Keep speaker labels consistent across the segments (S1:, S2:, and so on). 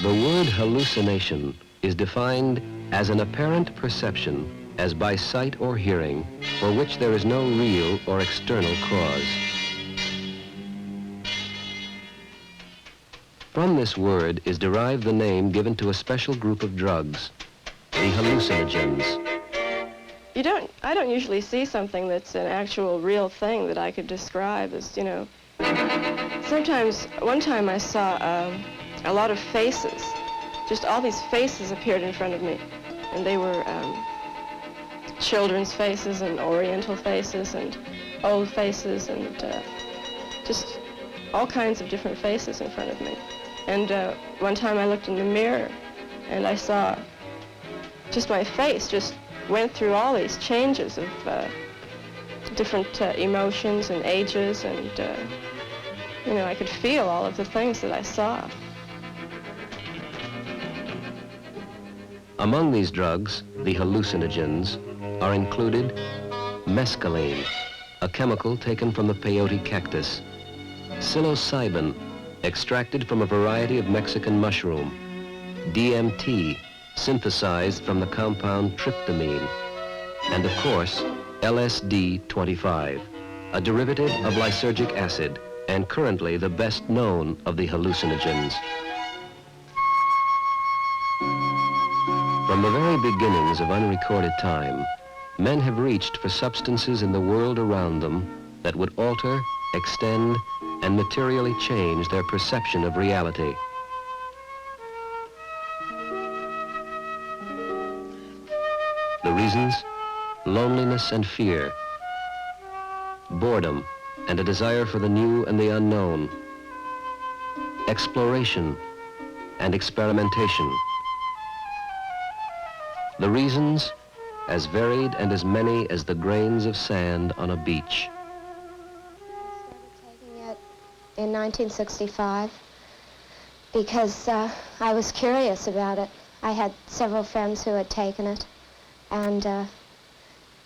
S1: The word hallucination is defined as an apparent perception as by sight or hearing for which there is no real or external cause. From this word is derived the name given to a special group of drugs, the hallucinogens.
S2: I don't usually see something that's an actual real thing that I could describe as, you know. Sometimes, one time I saw a lot of faces. Just all these faces appeared in front of me. And they were children's faces and oriental faces and old faces and just all kinds of different faces in front of me. And one time I looked in the mirror and I saw just my face just went through all these changes of different emotions and ages, and you know, I could feel all of the things that I saw.
S1: Among these drugs, the hallucinogens, are included mescaline, a chemical taken from the peyote cactus, psilocybin, extracted from a variety of Mexican mushroom, DMT, synthesized from the compound tryptamine, and of course, LSD-25, a derivative of lysergic acid and currently the best known of the hallucinogens. From the very beginnings of unrecorded time, men have reached for substances in the world around them that would alter, extend, and materially change their perception of reality. The reasons? Loneliness and fear, boredom and a desire for the new and the unknown, exploration and experimentation. The reasons? As varied and as many as the grains of sand on a beach.
S3: I started taking it in 1965 because I was curious about it. I had several friends who had taken it, and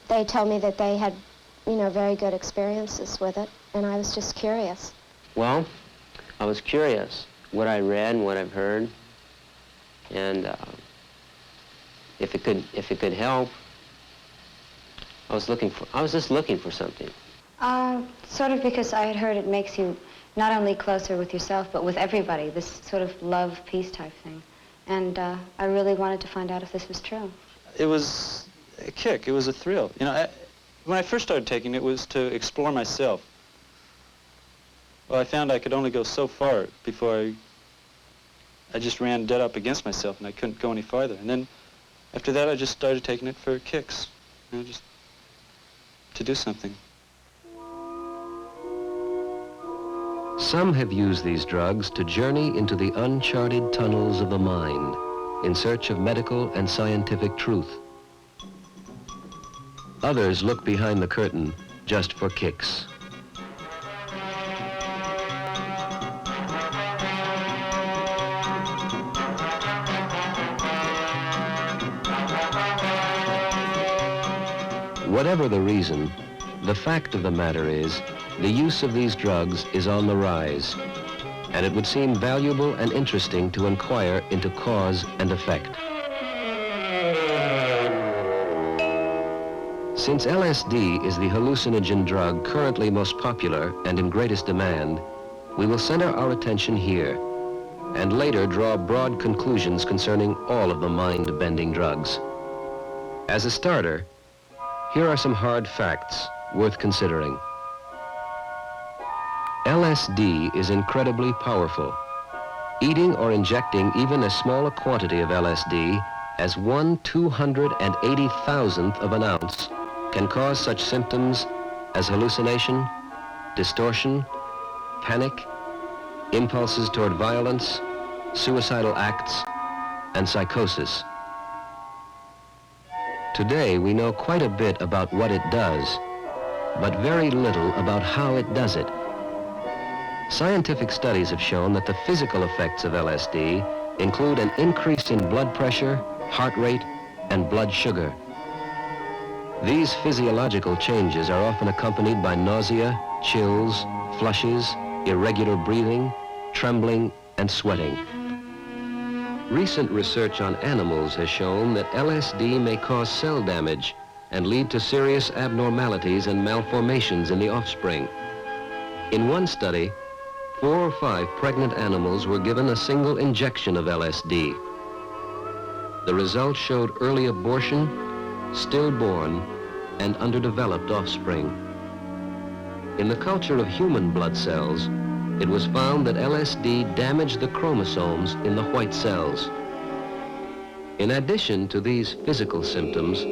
S3: they told me that they had, you know, very good experiences with it, and I was just curious.
S4: Well, I was curious what I read and what I've heard, and if it could help. I was just looking for something.
S5: Sort of because I had heard it makes you not only closer with yourself, but with everybody, this sort of love, peace type thing. And I really wanted to find out if this was true.
S6: It was a kick, it was a thrill. You know, when I first started taking it, it was to explore myself. Well, I found I could only go so far before I just ran dead up against myself and I couldn't go any farther. And then after that, I just started taking it for kicks, you know, just to do something.
S1: Some have used these drugs to journey into the uncharted tunnels of the mind in search of medical and scientific truth. Others look behind the curtain just for kicks. Whatever the reason, the fact of the matter is, the use of these drugs is on the rise, and it would seem valuable and interesting to inquire into cause and effect. Since LSD is the hallucinogen drug currently most popular and in greatest demand, we will center our attention here, and later draw broad conclusions concerning all of the mind-bending drugs. As a starter, here are some hard facts worth considering. LSD is incredibly powerful. Eating or injecting even as small a quantity of LSD as 1/280,000th of an ounce can cause such symptoms as hallucination, distortion, panic, impulses toward violence, suicidal acts, and psychosis. Today, we know quite a bit about what it does, but very little about how it does it. Scientific studies have shown that the physical effects of LSD include an increase in blood pressure, heart rate, and blood sugar. These physiological changes are often accompanied by nausea, chills, flushes, irregular breathing, trembling, and sweating. Recent research on animals has shown that LSD may cause cell damage and lead to serious abnormalities and malformations in the offspring. In one study, 4 or 5 pregnant animals were given a single injection of LSD. The results showed early abortion, stillborn, and underdeveloped offspring. In the culture of human blood cells, it was found that LSD damaged the chromosomes in the white cells. In addition to these physical symptoms,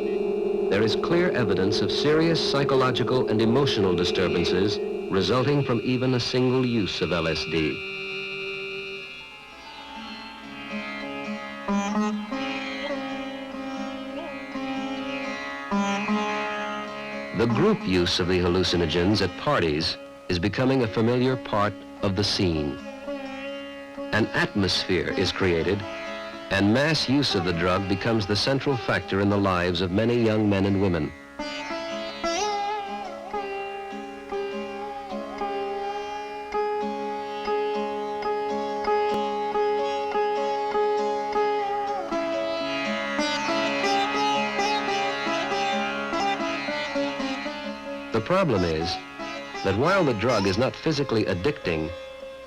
S1: there is clear evidence of serious psychological and emotional disturbances resulting from even a single use of LSD. The group use of the hallucinogens at parties is becoming a familiar part of the scene. An atmosphere is created, and mass use of the drug becomes the central factor in the lives of many young men and women. The problem is that while the drug is not physically addicting,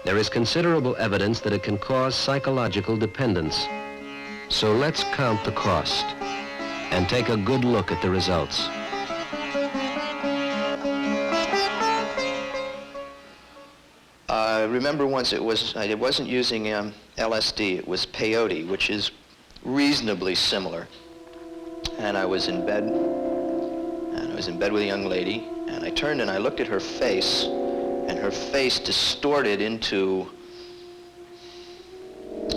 S1: there is considerable evidence that it can cause psychological dependence. So let's count the cost and take a good look at the results.
S7: I remember once I wasn't using LSD, it was peyote, which is reasonably similar. And I was in bed with a young lady, and I turned and I looked at her face, and her face distorted into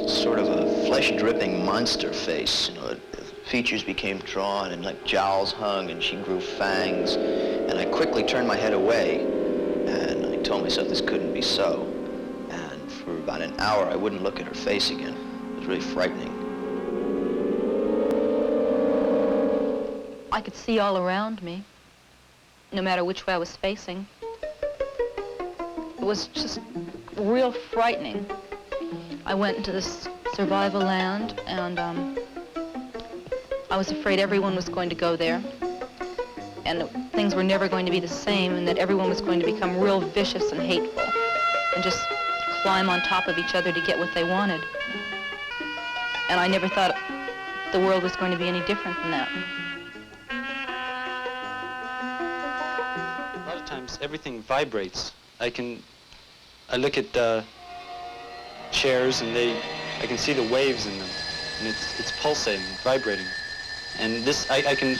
S7: sort of a flesh-dripping monster face. You know, features became drawn and like jowls hung, and she grew fangs. And I quickly turned my head away, and I told myself this couldn't be so. And for about an hour, I wouldn't look at her face again. It was really frightening.
S8: I could see all around me, no matter which way I was facing. It was just real frightening. I went into this survival land, and I was afraid everyone was going to go there, and that things were never going to be the same, and that everyone was going to become real vicious and hateful, and just climb on top of each other to get what they wanted. And I never thought the world was going to be any different than that.
S6: A lot of times everything vibrates. I look at chairs, and I can see the waves in them, and it's pulsating, vibrating. And this, everything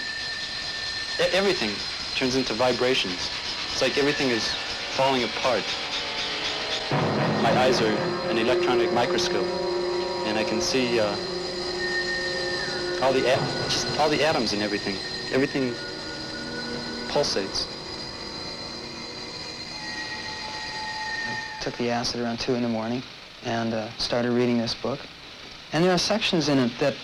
S6: turns into vibrations. It's like everything is falling apart. My eyes are an electronic microscope, and I can see all the atoms in everything. Everything pulsates.
S9: I took the acid around 2 in the morning and started reading this book. And there are sections in it that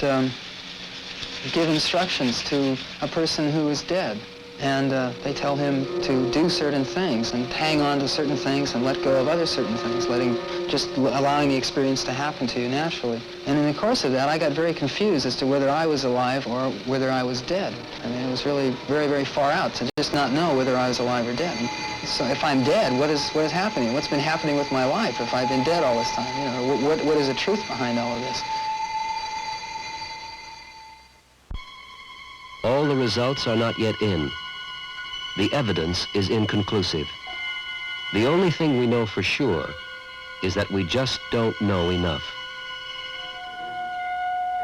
S9: give instructions to a person who is dead. And they tell him to do certain things and hang on to certain things and let go of other certain things, allowing the experience to happen to you naturally. And in the course of that, I got very confused as to whether I was alive or whether I was dead. I mean, it was really very, very far out to just not know whether I was alive or dead. And so if I'm dead, what is happening? What's been happening with my life if I've been dead all this time? You know, what is the truth behind all of this?
S1: All the results are not yet in. The evidence is inconclusive. The only thing we know for sure is that we just don't know enough.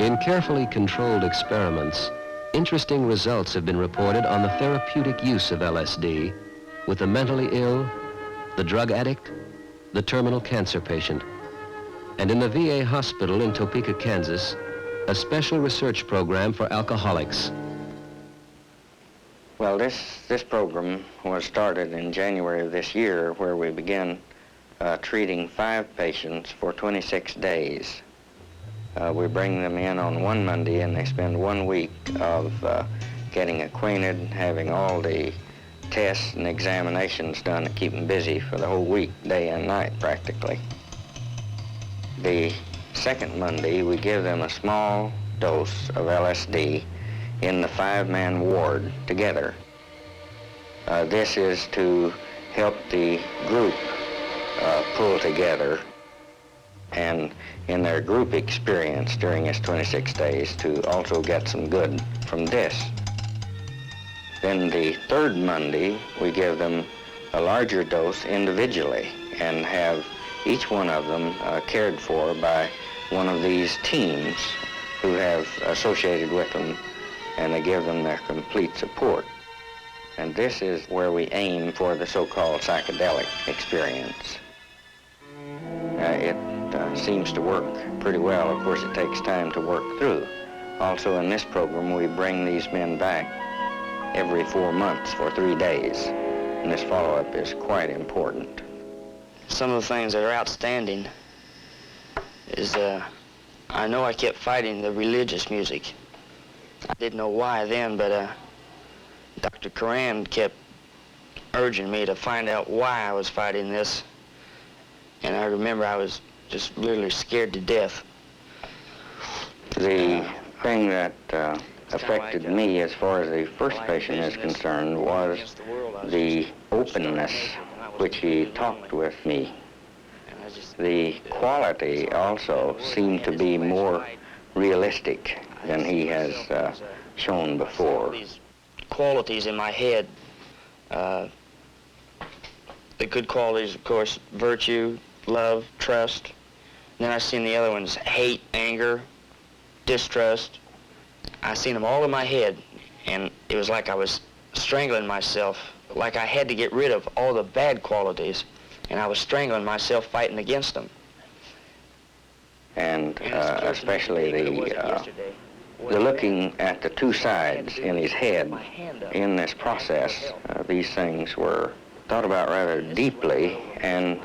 S1: In carefully controlled experiments, interesting results have been reported on the therapeutic use of LSD with the mentally ill, the drug addict, the terminal cancer patient. And in the VA hospital in Topeka, Kansas, a special research program for alcoholics.
S10: Well, this program was started in January of this year, where we began treating 5 patients for 26 days. We bring them in on one Monday, and they spend 1 week of getting acquainted, having all the tests and examinations done to keep them busy for the whole week, day and night practically. The second Monday, we give them a small dose of LSD in the 5-man ward together. This is to help the group pull together and in their group experience during this 26 days to also get some good from this. Then the third Monday, we give them a larger dose individually and have each one of them cared for by one of these teams who have associated with them, and they give them their complete support. And this is where we aim for the so-called psychedelic experience. It seems to work pretty well. Of course, it takes time to work through. Also, in this program, we bring these men back every 4 months for 3 days, and this follow-up is quite important.
S11: Some of the things that are outstanding is I know I kept fighting the religious music. I didn't know why then, but Dr. Coran kept urging me to find out why I was fighting this. And I remember I was just literally scared to death.
S10: The thing that affected me as far as the first patient is concerned was the openness which he talked with me. The quality also seemed to be more realistic than he has shown before.
S11: These qualities in my head, the good qualities, of course, virtue, love, trust. Then I seen the other ones, hate, anger, distrust. I seen them all in my head, and it was like I was strangling myself, like I had to get rid of all the bad qualities, and I was strangling myself fighting against them.
S10: And especially the looking at the two sides in his head in this process, these things were thought about rather deeply, and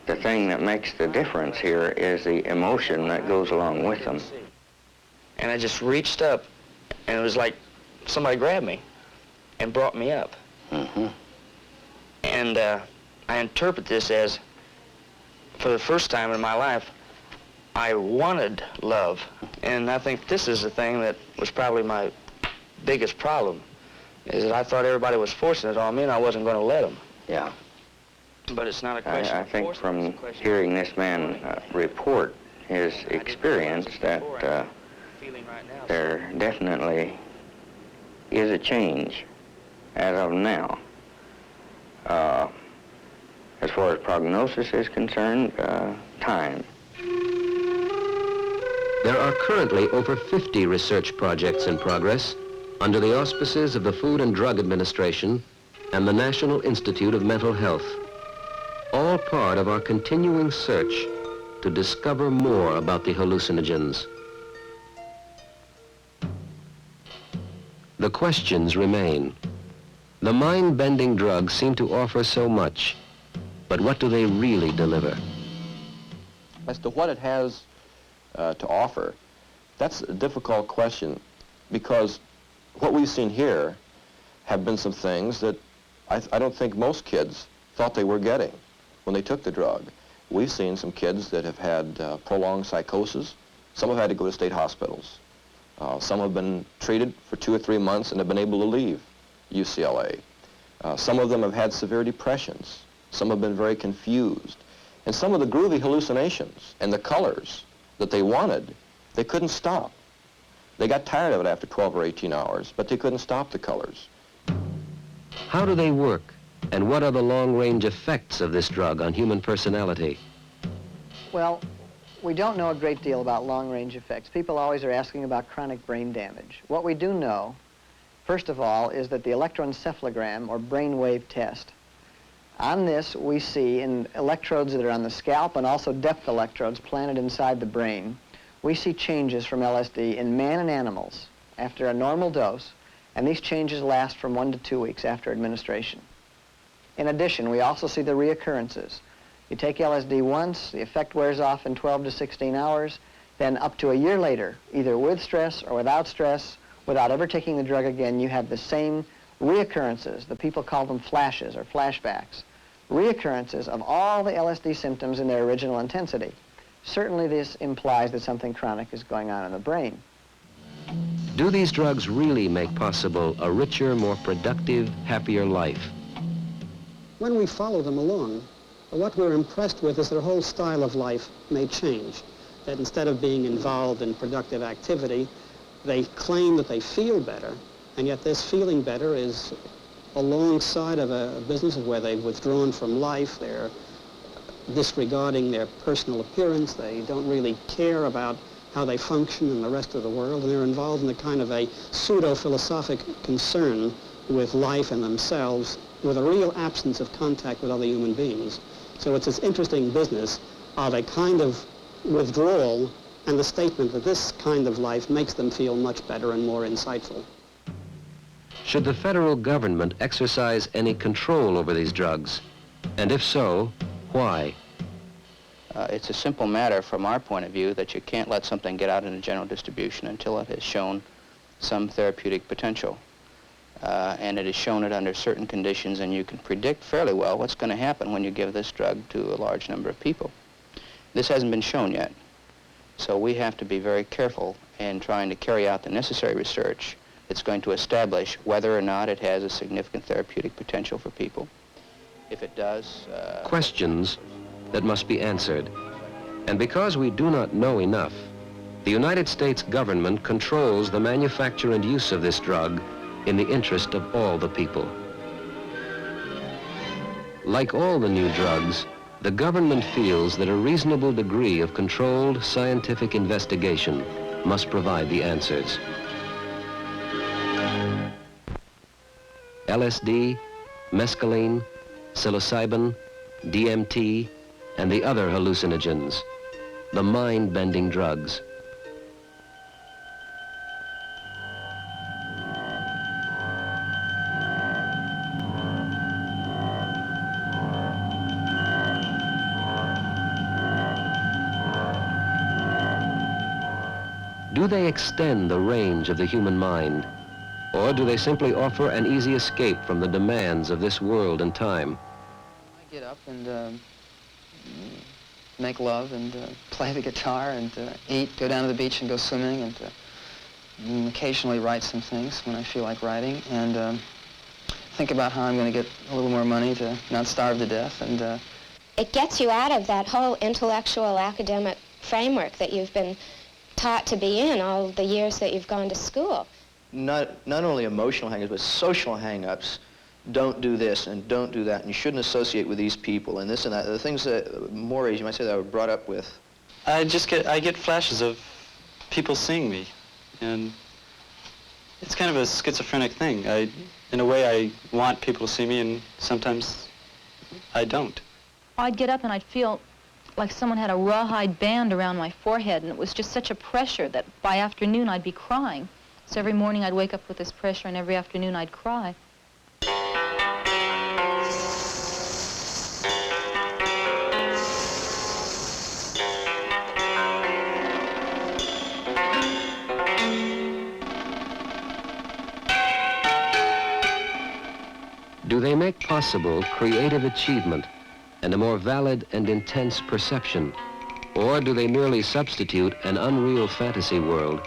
S10: the thing that makes the difference here is the emotion that goes along with them.
S11: And I just reached up, and it was like somebody grabbed me and brought me up.
S10: Mm-hmm.
S11: And I interpret this as, for the first time in my life, I wanted love. And I think this is the thing that was probably my biggest problem, is that I thought everybody was forcing it on me and I wasn't going to let them.
S10: Yeah.
S11: But it's not a question
S10: I
S11: of
S10: think
S11: forcing,
S10: from
S11: it's a question
S10: hearing
S11: of
S10: this man report his experience that
S11: feeling right now.
S10: there definitely is a change as of now. As far as prognosis is concerned, time.
S1: There are currently over 50 research projects in progress under the auspices of the Food and Drug Administration and the National Institute of Mental Health, all part of our continuing search to discover more about the hallucinogens. The questions remain. The mind-bending drugs seem to offer so much, but what do they really deliver?
S12: As to what it has to offer, that's a difficult question, because what we've seen here have been some things that I don't think most kids thought they were getting when they took the drug. We've seen some kids that have had prolonged psychosis. Some have had to go to state hospitals. Some have been treated for 2 or 3 months and have been able to leave UCLA. Some of them have had severe depressions. Some have been very confused. And some of the groovy hallucinations and the colors that they wanted, they couldn't stop. They got tired of it after 12 or 18 hours, but they couldn't stop the colors.
S1: How do they work, and what are the long-range effects of this drug on human personality?
S13: Well, we don't know a great deal about long-range effects. People always are asking about chronic brain damage. What we do know, first of all, is that the electroencephalogram, or brainwave test, on this we see in electrodes that are on the scalp and also depth electrodes planted inside the brain, we see changes from LSD in man and animals after a normal dose, and these changes last from 1 to 2 weeks after administration. In addition, we also see the reoccurrences. You take LSD once, the effect wears off in 12 to 16 hours, then up to a year later, either with stress or without stress, without ever taking the drug again, you have the same reoccurrences. The people call them flashes or flashbacks. Reoccurrences of all the LSD symptoms in their original intensity. certainly this implies that something chronic is going on in the brain.
S1: Do these drugs really make possible a richer, more productive, happier life?
S14: When we follow them along, what we're impressed with is their whole style of life may change. That instead of being involved in productive activity, they claim that they feel better, and yet this feeling better is alongside of a business where they've withdrawn from life, they're disregarding their personal appearance, they don't really care about how they function in the rest of the world, and they're involved in a kind of a pseudo-philosophic concern with life and themselves, with a real absence of contact with other human beings. So it's this interesting business of a kind of withdrawal and the statement that this kind of life makes them feel much better and more insightful.
S1: Should the federal government exercise any control over these drugs? And if so, why?
S15: It's a simple matter from our point of view that you can't let something get out into general distribution until it has shown some therapeutic potential. And it has shown it under certain conditions, and you can predict fairly well what's going to happen when you give this drug to a large number of people. This hasn't been shown yet, so we have to be very careful in trying to carry out the necessary research that's going to establish whether or not it has a significant therapeutic potential for people. If it does...
S1: Questions that must be answered. And because we do not know enough, the United States government controls the manufacture and use of this drug in the interest of all the people. Like all the new drugs, the government feels that a reasonable degree of controlled scientific investigation must provide the answers. LSD, mescaline, psilocybin, DMT, and the other hallucinogens, the mind-bending drugs. Do they extend the range of the human mind, or do they simply offer an easy escape from the demands of this world and time?
S9: I get up and make love and play the guitar and eat, go down to the beach and go swimming, and occasionally write some things when I feel like writing, and think about how I'm going to get a little more money to not starve to death. And
S3: it gets you out of that whole intellectual academic framework that you've been taught to be in all the years that you've gone to school.
S7: Not only emotional hang-ups, but social hang-ups. Don't do this and don't do that, and you shouldn't associate with these people and this and that. The things that, mores, you might say, that I was brought up with.
S6: I get flashes of people seeing me, and it's kind of a schizophrenic thing. In a way, I want people to see me, and sometimes I don't.
S8: I'd get up and I'd feel like someone had a rawhide band around my forehead, and it was just such a pressure that by afternoon I'd be crying. So every morning I'd wake up with this pressure, and every afternoon I'd cry.
S1: Do they make possible creative achievement and a more valid and intense perception? Or do they merely substitute an unreal fantasy world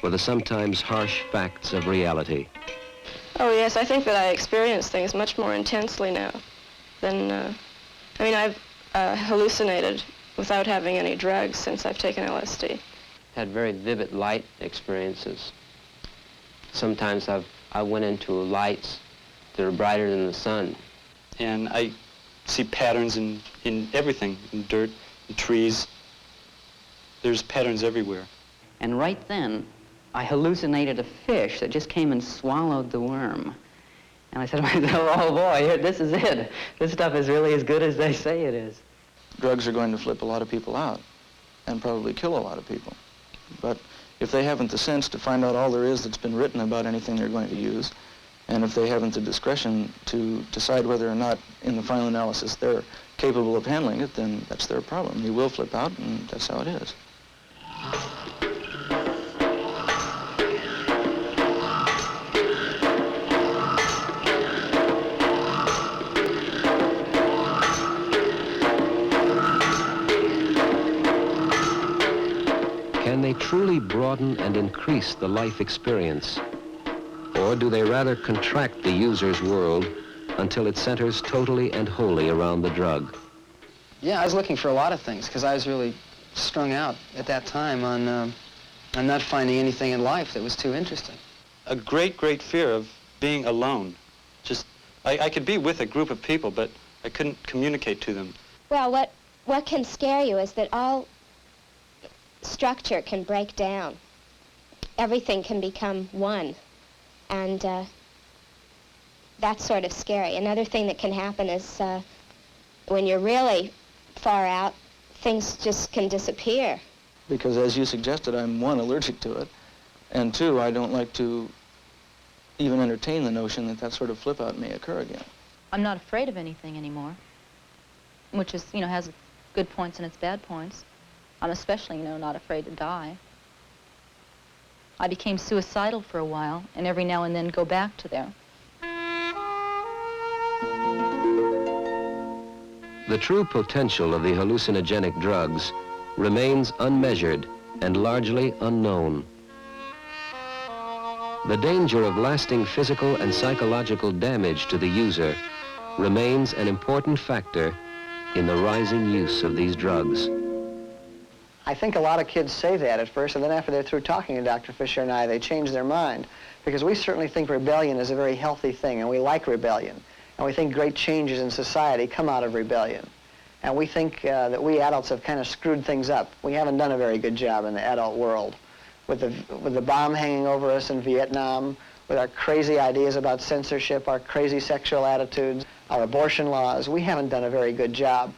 S1: for the sometimes harsh facts of reality?
S2: Oh yes, I think that I experience things much more intensely now than, I mean, I've hallucinated without having any drugs since I've taken LSD.
S4: Had very vivid light experiences. Sometimes I went into lights that are brighter than the sun.
S6: And I see patterns in everything, in dirt, in trees. There's patterns everywhere.
S16: And right then, I hallucinated a fish that just came and swallowed the worm. And I said to myself, oh boy, this is it. This stuff is really as good as they say it is.
S17: Drugs are going to flip a lot of people out and probably kill a lot of people. But if they haven't the sense to find out all there is that's been written about anything they're going to use, and if they haven't the discretion to decide whether or not in the final analysis they're capable of handling it, then that's their problem. They will flip out, and that's how it is.
S1: Can they truly broaden and increase the life experience? Or do they rather contract the user's world until it centers totally and wholly around the drug?
S9: Yeah, I was looking for a lot of things because I was really strung out at that time on not finding anything in life that was too interesting.
S6: A great, great fear of being alone. Just, I could be with a group of people, but I couldn't communicate to them.
S3: Well, what can scare you is that all structure can break down. Everything can become one. And that's sort of scary. Another thing that can happen is when you're really far out, things just can disappear.
S17: Because as you suggested, I'm one, allergic to it, and two, I don't like to even entertain the notion that that sort of flip out may occur again.
S8: I'm not afraid of anything anymore, which is, has its good points and its bad points. I'm especially, not afraid to die. I became suicidal for a while, and every now and then go back to there.
S1: The true potential of the hallucinogenic drugs remains unmeasured and largely unknown. The danger of lasting physical and psychological damage to the user remains an important factor in the rising use of these drugs.
S13: I think a lot of kids say that at first, and then after they're through talking to Dr. Fisher and I, they change their mind. Because we certainly think rebellion is a very healthy thing, and we like rebellion. And we think great changes in society come out of rebellion. And we think that we adults have kind of screwed things up. We haven't done a very good job in the adult world. With the bomb hanging over us in Vietnam, with our crazy ideas about censorship, our crazy sexual attitudes, our abortion laws, we haven't done a very good job.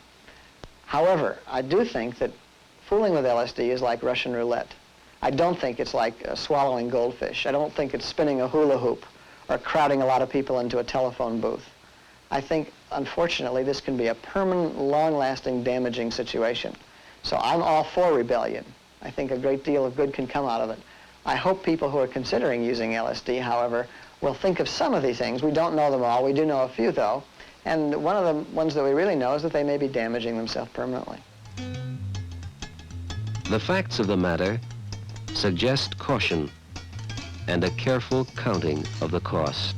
S13: However, I do think that fooling with LSD is like Russian roulette. I don't think it's like swallowing goldfish. I don't think it's spinning a hula hoop or crowding a lot of people into a telephone booth. I think, unfortunately, this can be a permanent, long-lasting, damaging situation. So I'm all for rebellion. I think a great deal of good can come out of it. I hope people who are considering using LSD, however, will think of some of these things. We don't know them all. We do know a few, though. And one of the ones that we really know is that they may be damaging themselves permanently.
S1: The facts of the matter suggest caution and a careful counting of the cost.